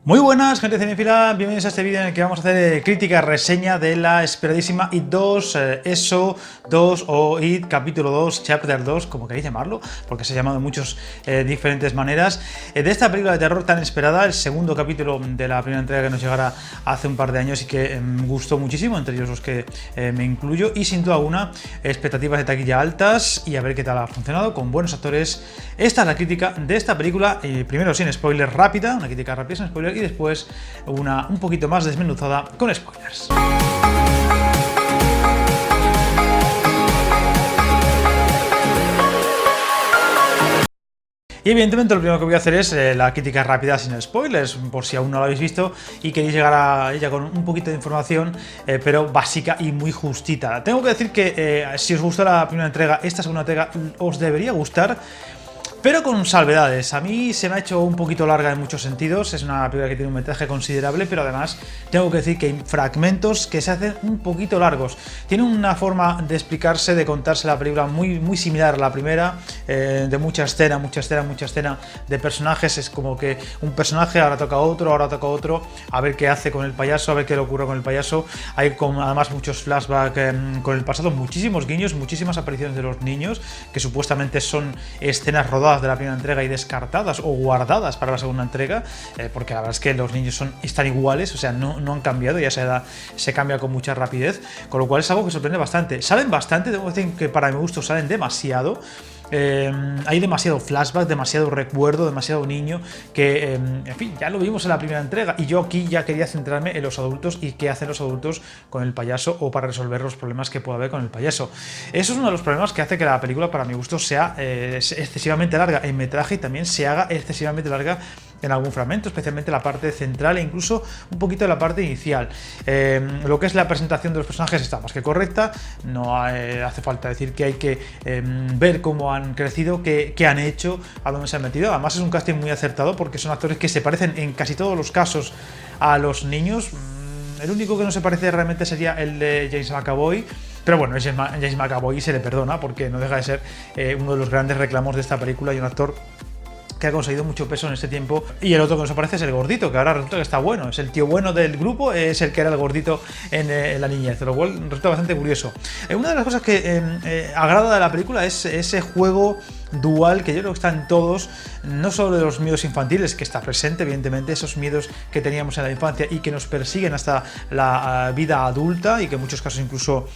Muy buenas, gente cinéfila, bienvenidos a este vídeo en el que vamos a hacer crítica reseña de la esperadísima It 2, ESO 2 o It capítulo 2, Chapter 2, como queréis llamarlo, porque se ha llamado de muchas diferentes maneras, de esta película de terror tan esperada, el segundo capítulo de la primera entrega que nos llegara hace un par de años y que me gustó muchísimo, entre ellos los que me incluyo, y sin duda alguna, expectativas de taquilla altas y a ver qué tal ha funcionado, con buenos actores. Esta es la crítica de esta película, primero sin spoiler rápida, una crítica rápida sin spoiler, y después una un poquito más desmenuzada con spoilers. Y evidentemente lo primero que voy a hacer es la crítica rápida sin spoilers, por si aún no lo habéis visto y queréis llegar a ella con un poquito de información, pero básica y muy justita. Tengo que decir que si os gustó la primera entrega, esta segunda entrega os debería gustar, pero con salvedades. A mí se me ha hecho un poquito larga en muchos sentidos, es una película que tiene un metraje considerable, pero además tengo que decir que hay fragmentos que se hacen un poquito largos. Tiene una forma de explicarse, de contarse la película muy similar a la primera, de mucha escena de personajes. Es como que un personaje ahora toca a otro, a ver qué hace con el payaso, a ver qué le ocurre con el payaso. Hay además muchos flashbacks con el pasado, muchísimos guiños, muchísimas apariciones de los niños, que supuestamente son escenas rodadas de la primera entrega y descartadas o guardadas para la segunda entrega, porque la verdad es que los niños están iguales, o sea, no han cambiado, ya se cambia con mucha rapidez, con lo cual es algo que sorprende bastante. Salen bastante, tengo que decir que para mi gusto salen demasiado. Hay demasiado flashback, demasiado recuerdo, demasiado niño, que en fin, ya lo vimos en la primera entrega, y yo aquí ya quería centrarme en los adultos y qué hacen los adultos con el payaso o para resolver los problemas que pueda haber con el payaso. Eso es uno de los problemas que hace que la película, para mi gusto, sea excesivamente larga en metraje y también se haga excesivamente larga en algún fragmento, especialmente la parte central e incluso un poquito de la parte inicial. Lo que es la presentación de los personajes está más que correcta, no hace falta decir que hay que ver cómo han crecido, qué han hecho, a dónde se han metido. Además es un casting muy acertado porque son actores que se parecen en casi todos los casos a los niños. El único que no se parece realmente sería el de James McAvoy, pero bueno, James McAvoy se le perdona porque no deja de ser uno de los grandes reclamos de esta película y un actor que ha conseguido mucho peso en este tiempo. Y el otro que nos aparece es el gordito, que ahora resulta que está bueno, es el tío bueno del grupo, es el que era el gordito en la niñez, lo cual resulta bastante curioso. Una de las cosas que agrada de la película es ese juego dual que yo creo que está en todos, no solo de los miedos infantiles, que está presente evidentemente, esos miedos que teníamos en la infancia y que nos persiguen hasta la vida adulta y que en muchos casos incluso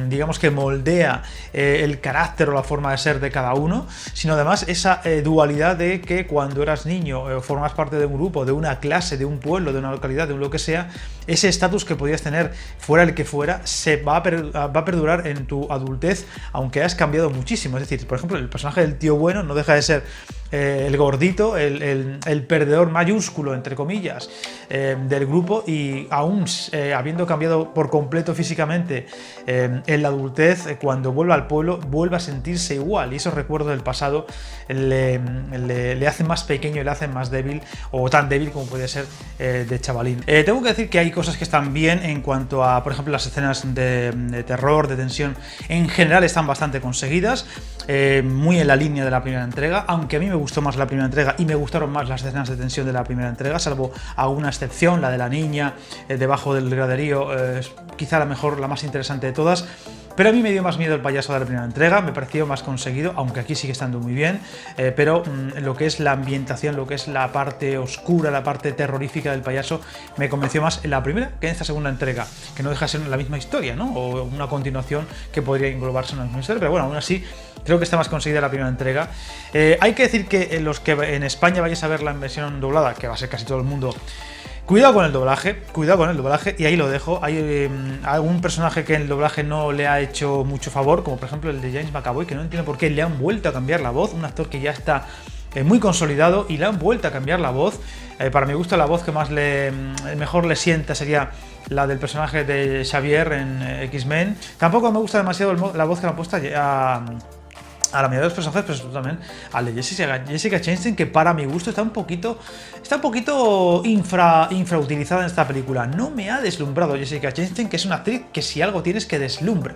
digamos que moldea el carácter o la forma de ser de cada uno, sino además esa dualidad de que cuando eras niño formas parte de un grupo, de una clase, de un pueblo, de una localidad, de un lo que sea, ese estatus que podías tener fuera el que fuera se va a perdurar en tu adultez, aunque hayas cambiado muchísimo. Es decir, por ejemplo, el personaje del tío bueno no deja de ser el gordito, el perdedor mayúsculo, entre comillas, del grupo, y aún habiendo cambiado por completo físicamente en la adultez, cuando vuelve al pueblo vuelve a sentirse igual, y esos recuerdos del pasado le hacen más pequeño y le hacen más débil, o tan débil como puede ser de chavalín. Tengo que decir que hay cosas que están bien en cuanto a, por ejemplo, las escenas de terror, de tensión, en general están bastante conseguidas, muy en la línea de la primera entrega, aunque a mí me gustó más la primera entrega y me gustaron más las escenas de tensión de la primera entrega, salvo alguna excepción, la de la niña debajo del graderío, quizá la mejor, la más interesante de todas. Pero a mí me dio más miedo el payaso de la primera entrega, me pareció más conseguido, aunque aquí sigue estando muy bien, pero lo que es la ambientación, lo que es la parte oscura, la parte terrorífica del payaso, me convenció más en la primera que en esta segunda entrega, que no deja de ser la misma historia, ¿no? O una continuación que podría englobarse en la misma historia, pero bueno, aún así creo que está más conseguida la primera entrega. Hay que decir que los que en España vayáis a ver la versión doblada, que va a ser casi todo el mundo, cuidado con el doblaje, y ahí lo dejo. Hay algún personaje que el doblaje no le ha hecho mucho favor, como por ejemplo el de James McAvoy, que no entiendo por qué le han vuelto a cambiar la voz, un actor que ya está muy consolidado y le han vuelto a cambiar la voz. Para mi gusto la voz que más mejor le sienta sería la del personaje de Xavier en X-Men. Tampoco me gusta demasiado la voz que le han puesto a la mayoría de los personajes, pero también al de Jessica Chastain, que para mi gusto está un poquito infrautilizada en esta película. No me ha deslumbrado Jessica Chastain, que es una actriz que si algo tienes que deslumbra.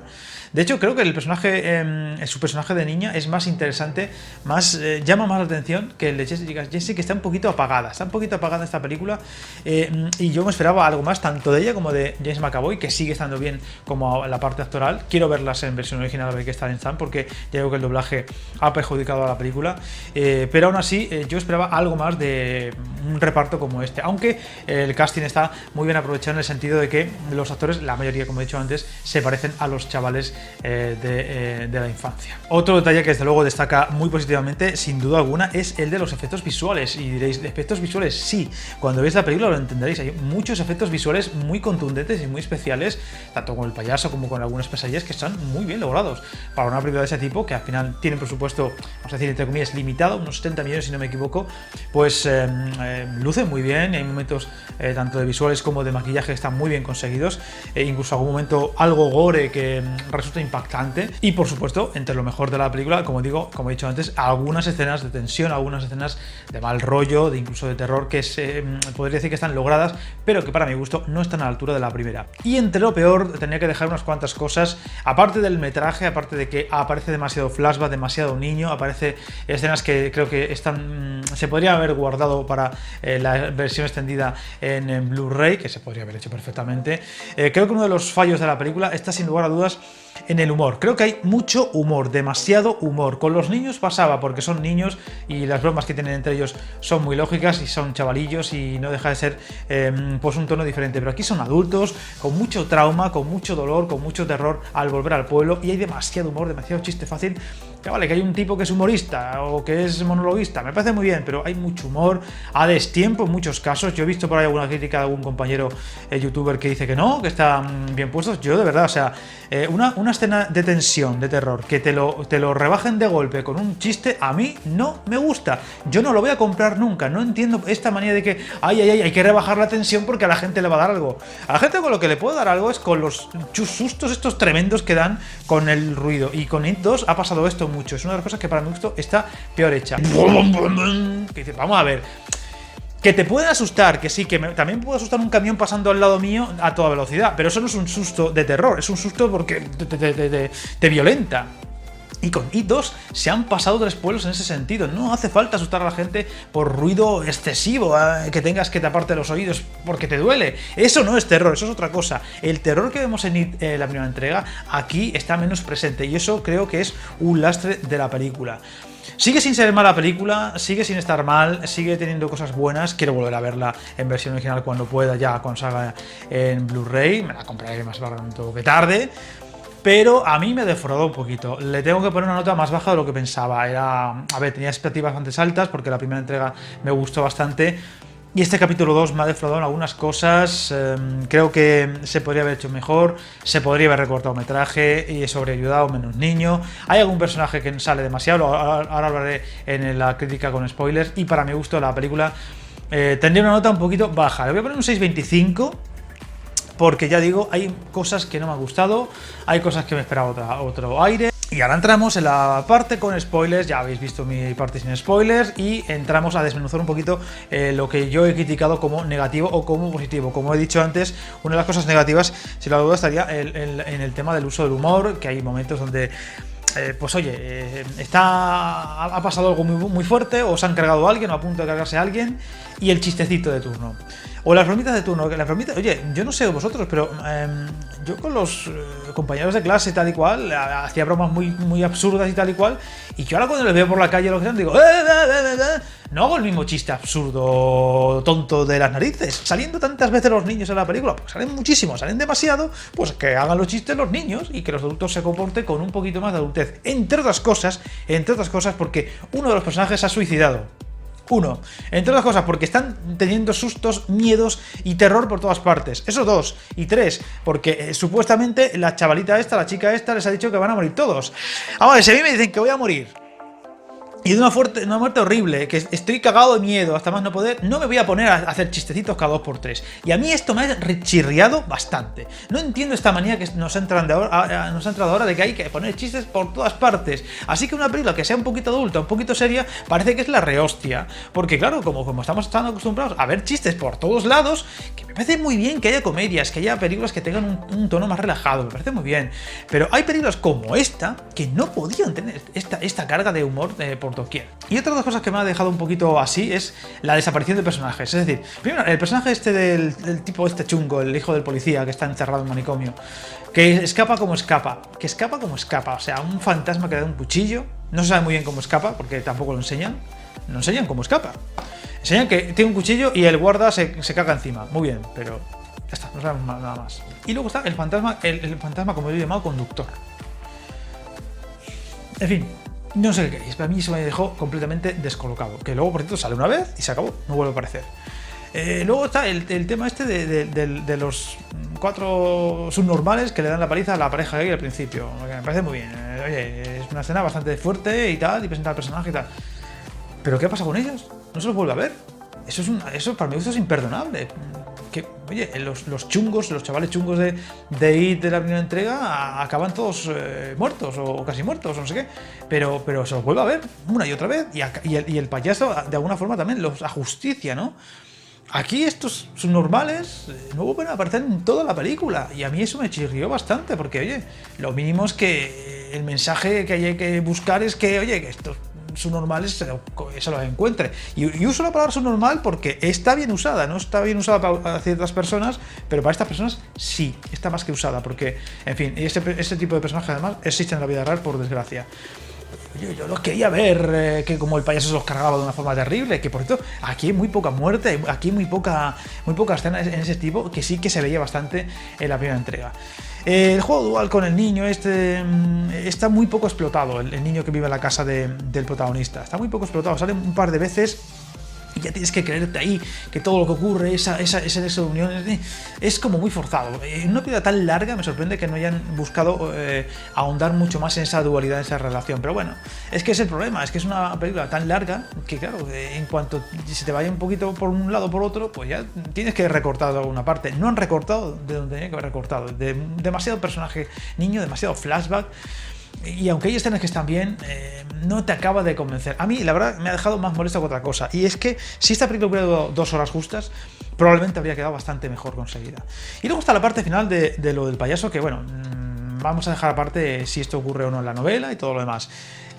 De hecho, creo que el personaje, su personaje de niña es más interesante, más llama más la atención que el de Jessica. Jessica está un poquito apagada, en esta película, y yo me esperaba algo más, tanto de ella como de James McAvoy, que sigue estando bien como la parte actoral. Quiero verlas en versión original a ver qué tal están, porque ya digo que el doblaje ha perjudicado a la película, pero aún así yo esperaba algo más de un reparto como este, aunque el casting está muy bien aprovechado en el sentido de que los actores, la mayoría, como he dicho antes, se parecen a los chavales de la infancia. Otro detalle que desde luego destaca muy positivamente, sin duda alguna, es el de los efectos visuales. Y diréis, ¿efectos visuales? Sí, cuando veáis la película lo entenderéis. Hay muchos efectos visuales muy contundentes y muy especiales, tanto con el payaso como con algunas pesadillas, que están muy bien logrados para una película de ese tipo, que al final tiene presupuesto, vamos a decir, entre comillas, limitado, unos 70 millones si no me equivoco. Pues luce muy bien. Hay momentos tanto de visuales como de maquillaje que están muy bien conseguidos, incluso algún momento algo gore que resulta impactante. Y por supuesto, entre lo mejor de la película, como digo, como he dicho antes, algunas escenas de tensión, algunas escenas de mal rollo, de incluso de terror, que podría decir que están logradas, pero que para mi gusto no están a la altura de la primera. Y entre lo peor, tenía que dejar unas cuantas cosas, aparte del metraje, aparte de que aparece demasiado flashback, demasiado niño, aparece escenas que creo que se podrían haber guardado para la versión extendida en Blu-ray, que se podría haber hecho perfectamente. Creo que uno de los fallos de la película está sin lugar a dudas en el humor. Creo que hay mucho humor, demasiado humor. Con los niños pasaba porque son niños y las bromas que tienen entre ellos son muy lógicas y son chavalillos y no deja de ser pues un tono diferente. Pero aquí son adultos con mucho trauma, con mucho dolor, con mucho terror al volver al pueblo, y hay demasiado humor, demasiado chiste fácil. Que vale, que hay un tipo que es humorista o que es monologuista, me parece muy bien, pero hay mucho humor a destiempo en muchos casos. Yo he visto por ahí alguna crítica de algún compañero youtuber que dice que no, que están bien puestos. Yo de verdad, o sea, una escena de tensión, de terror, que te lo rebajen de golpe con un chiste, a mí no me gusta. Yo no lo voy a comprar nunca. No entiendo esta manía de que hay que rebajar la tensión porque a la gente le va a dar algo. A la gente con lo que le puede dar algo es con los sustos estos tremendos que dan con el ruido. Y con It 2 ha pasado esto mucho. Es una de las cosas que para mi gusto está peor hecha. Que dice, vamos a ver, que te puede asustar, que sí, que también puede asustar un camión pasando al lado mío a toda velocidad, pero eso no es un susto de terror, es un susto porque te violenta. Y con It 2 se han pasado 3 pueblos en ese sentido. No hace falta asustar a la gente por ruido excesivo, que tengas que taparte los oídos porque te duele. Eso no es terror, eso es otra cosa. El terror que vemos en It, la primera entrega, aquí está menos presente, y eso creo que es un lastre de la película. Sigue sin ser mala película, sigue sin estar mal, sigue teniendo cosas buenas. Quiero volver a verla en versión original cuando pueda, ya cuando salga en Blu-ray. Me la compraré más pronto que tarde. Pero a mí me defraudó un poquito. Le tengo que poner una nota más baja de lo que pensaba. A ver, tenía expectativas bastante altas porque la primera entrega me gustó bastante. Y este capítulo 2 me ha defraudado en algunas cosas. Creo que se podría haber hecho mejor, se podría haber recortado metraje y sobreayudado menos niño. Hay algún personaje que sale demasiado, ahora hablaré en la crítica con spoilers. Y para mi gusto la película tendría una nota un poquito baja. Le voy a poner un 6,25. Porque ya digo, hay cosas que no me han gustado, hay cosas que me esperaba otro aire. Y ahora entramos en la parte con spoilers, ya habéis visto mi parte sin spoilers, y entramos a desmenuzar un poquito lo que yo he criticado como negativo o como positivo. Como he dicho antes, una de las cosas negativas, sin la duda, estaría en el tema del uso del humor, que hay momentos donde pues oye, ha pasado algo muy fuerte, o se han cargado a alguien, o a punto de cargarse a alguien, y el chistecito de turno. O las bromitas de turno, que las bromitas, oye, yo no sé vosotros, pero yo con los compañeros de clase tal y cual, hacía bromas muy absurdas y tal y cual, y yo ahora cuando les veo por la calle lo que sean, digo, no hago el mismo chiste absurdo, tonto de las narices. Saliendo tantas veces los niños en la película, pues salen muchísimo, salen demasiado, pues que hagan los chistes los niños y que los adultos se comporten con un poquito más de adultez. Entre otras cosas, porque uno de los personajes se ha suicidado. Entre otras cosas, porque están teniendo sustos, miedos y terror por todas partes. Eso 2. Y 3, porque supuestamente la chavalita esta, la chica esta, les ha dicho que van a morir todos. Ahora, si a mí me dicen que voy a morir Y de una muerte horrible, que estoy cagado de miedo, hasta más no poder, no me voy a poner a hacer chistecitos cada 2 por 3. Y a mí esto me ha chirriado bastante. No entiendo esta manía que nos ha entrado ahora de que hay que poner chistes por todas partes. Así que una película que sea un poquito adulta, un poquito seria, parece que es la rehostia. Porque claro, como estamos tan acostumbrados a ver chistes por todos lados, que me parece muy bien que haya comedias, que haya películas que tengan un tono más relajado, me parece muy bien. Pero hay películas como esta que no podían tener esta carga de humor por doquier. Y otra de las cosas que me ha dejado un poquito así es la desaparición de personajes. Es decir, primero, el personaje este del tipo este chungo, el hijo del policía que está encerrado en manicomio, que escapa como escapa, o sea, un fantasma que le da un cuchillo, no se sabe muy bien cómo escapa, porque tampoco lo enseñan cómo escapa. Enseñan que tiene un cuchillo y el guarda se caga encima, muy bien, pero ya está, no sabemos nada más. Y luego está el fantasma, como yo he llamado, conductor. En fin, no sé qué queréis, pero a mí se me dejó completamente descolocado. Que luego, por cierto, sale una vez y se acabó, no vuelve a aparecer. Luego está el tema este de los 4 subnormales que le dan la paliza a la pareja gay al principio. Que me parece muy bien. Oye, es una escena bastante fuerte y tal, y presenta al personaje y tal. ¿Pero qué pasa con ellos? No se los vuelve a ver. Eso para mí es imperdonable. Que, oye, los chungos, los chavales chungos de IT de la primera entrega acaban todos muertos o casi muertos o no sé qué. Pero se los vuelve a ver una y otra vez. Y el payaso de alguna forma también los ajusticia, ¿no? Aquí estos subnormales no vuelven a aparecer en toda la película. Y a mí eso me chirrió bastante. Porque, oye, lo mínimo es que el mensaje que hay que buscar es que, oye, que estos subnormales se los encuentre. Y uso la palabra subnormal porque está bien usada, no está bien usada para ciertas personas, pero para estas personas sí, está más que usada, porque, en fin, este tipo de personajes además existen en la vida real, por desgracia. Yo los quería ver, que como el payaso se los cargaba de una forma terrible, que por cierto, aquí hay muy poca muerte, aquí hay muy poca escena en ese tipo, que sí que se veía bastante en la primera entrega. El juego dual con el niño está muy poco explotado, el niño que vive en la casa del protagonista. Está muy poco explotado, sale un par de veces y ya tienes que creerte ahí, que todo lo que ocurre, esa unión, es como muy forzado. En una película tan larga me sorprende que no hayan buscado ahondar mucho más en esa dualidad, en esa relación. Pero bueno, es que es el problema, es que es una película tan larga que claro, en cuanto se te vaya un poquito por un lado o por otro, pues ya tienes que recortar de alguna parte. No han recortado de donde tenía que haber recortado. Demasiado personaje niño, demasiado flashback. Y aunque hay escenas que están bien, no te acaba de convencer. A mí, la verdad, me ha dejado más molesto que otra cosa. Y es que si esta película hubiera durado 2 horas justas, probablemente habría quedado bastante mejor conseguida. Y luego está la parte final de lo del payaso, que bueno, vamos a dejar aparte si esto ocurre o no en la novela y todo lo demás.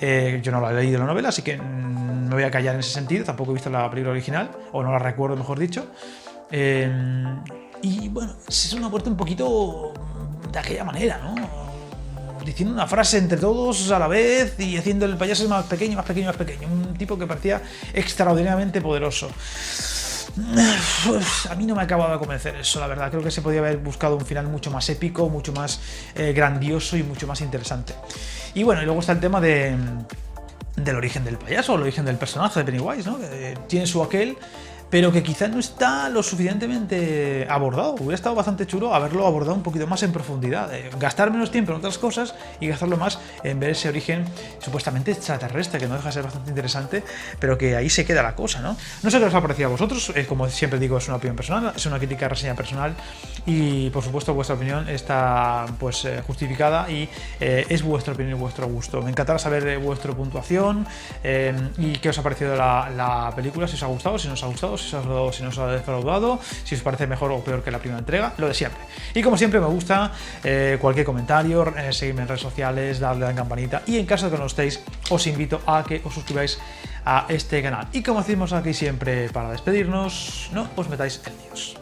Yo no la he leído la novela, así que me voy a callar en ese sentido. Tampoco he visto la película original, o no la recuerdo, mejor dicho. Y bueno, es una muerte un poquito de aquella manera, ¿no? Diciendo una frase entre todos a la vez y haciendo el payaso más pequeño, más pequeño, más pequeño. Un tipo que parecía extraordinariamente poderoso. A mí no me acaba de convencer eso, la verdad. Creo que se podía haber buscado un final mucho más épico, mucho más grandioso y mucho más interesante. Y bueno, y luego está el tema del origen del payaso, el origen del personaje de Pennywise, ¿no? Que tiene su aquel, pero que quizás no está lo suficientemente abordado. Hubiera estado bastante chulo haberlo abordado un poquito más en profundidad, gastar menos tiempo en otras cosas y gastarlo más en ver ese origen supuestamente extraterrestre, que no deja de ser bastante interesante, pero que ahí se queda la cosa, ¿no? No sé qué os ha parecido a vosotros, como siempre digo, es una opinión personal, es una crítica, reseña personal, y por supuesto vuestra opinión está pues justificada y es vuestra opinión y vuestro gusto. Me encantará saber vuestra puntuación y qué os ha parecido la película, si os ha gustado, si no os ha gustado, si nos ha defraudado, si os parece mejor o peor que la primera entrega, lo de siempre. Y como siempre me gusta cualquier comentario, seguidme en redes sociales, darle a la campanita, y en caso de que no estéis, os invito a que os suscribáis a este canal. Y como decimos aquí siempre para despedirnos, no os metáis en líos.